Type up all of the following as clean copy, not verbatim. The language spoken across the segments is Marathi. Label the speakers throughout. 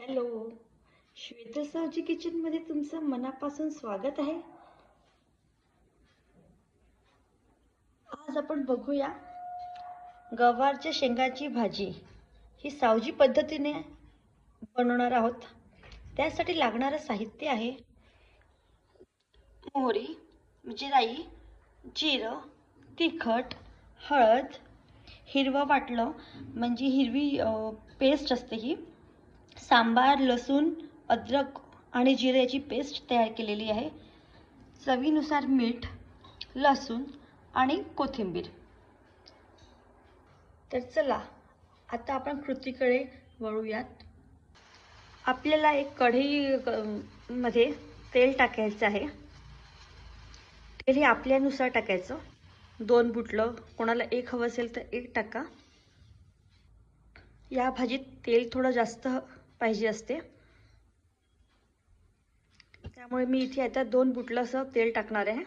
Speaker 1: हॅलो, श्वेतासावजी किचनमध्ये तुमचं मनापासून स्वागत आहे. आज आपण बघूया गवारच्या शेंगाची भाजी. ही सावजी पद्धतीने बनवणार आहोत. त्यासाठी लागणारं साहित्य आहे मोहरी, जिराई, जिरं, तिखट, हळद, हिरवं वाटलं म्हणजे हिरवी पेस्ट असते ही, सांबार, लसूण, अद्रक आणि जिऱ्याची पेस्ट तयार केलेली आहे, चवीनुसार मीठ, लसूण आणि कोथिंबीर. तर चला आता आपण कृतीकडे वळूयात. आपल्याला एक कढई मध्ये तेल टाकायचं आहे. तेल हे आपल्यानुसार टाकायचं. 2 बुटलं, कोणाला एक हवं असेल तर एक टाका. या भाजीत तेल थोडं जास्त पाहिजे असते, त्यामुळे मी इथे आता 2 बुटलं असं तेल टाकणार आहे.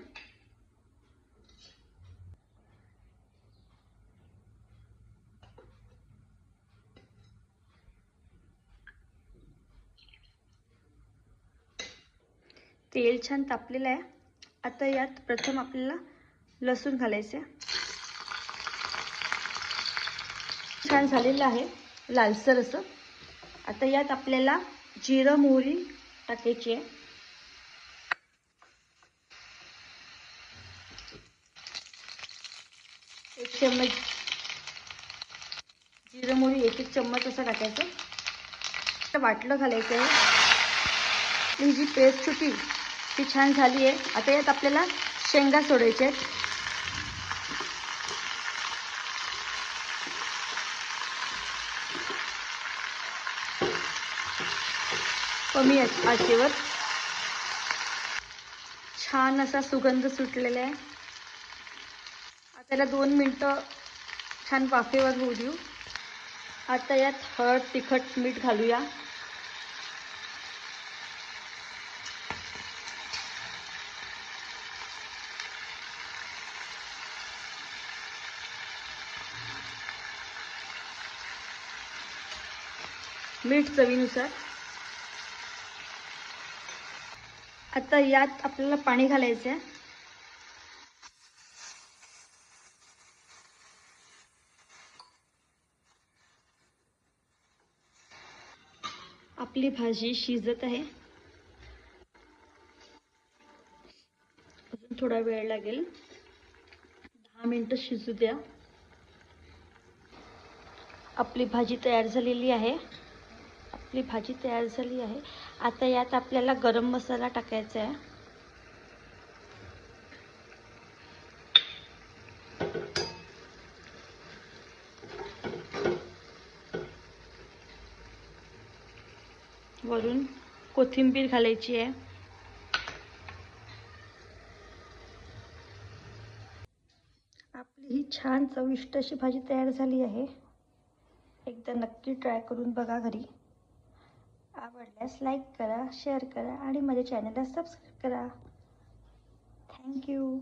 Speaker 1: तेल छान तापलेलं आहे. आता यात प्रथम आपल्याला लसूण घालायचे. छान झालेलं आहे लालसर असं. आता यात आपल्याला जिरं मोहरी टाकायची आहे. एक चम्मच जिरं मोहरी, एक चम्मच असं टाकायचं. वाटलं घालायचं आहे. ही जी पेस्ट होती ती छान झाली आहे. आता यात आपल्याला शेंगा सोडायच्या आहेत. कमी आचेवर. छान असा सुगंध सुटलेला आहे. आता त्याला 2 मिनिटं छान वाफेवर होऊ देऊ. आता यात हळद, तिखट, मीठ घालूया. मीठ चवीनुसार. आता यात आपल्याला पाणी घालायचं आहे. आपली भाजी शिजत आहे. अजून थोडा वेळ लागेल. 10 मिनिटं शिजू द्या. आपली भाजी तयार झालेली आहे. आता यात आपल्याला गरम मसाला टाकायचा आहे. वरून कोथिंबीर घालायची आहे. आपली ही छान चविष्ट अशी भाजी तयार झाली आहे. एकदा नक्की ट्राय करून बघा घरी. आवडल्यास लाईक करा, शेअर करा आणि माझ्या चॅनलला सबस्क्राईब करा. थँक्यू.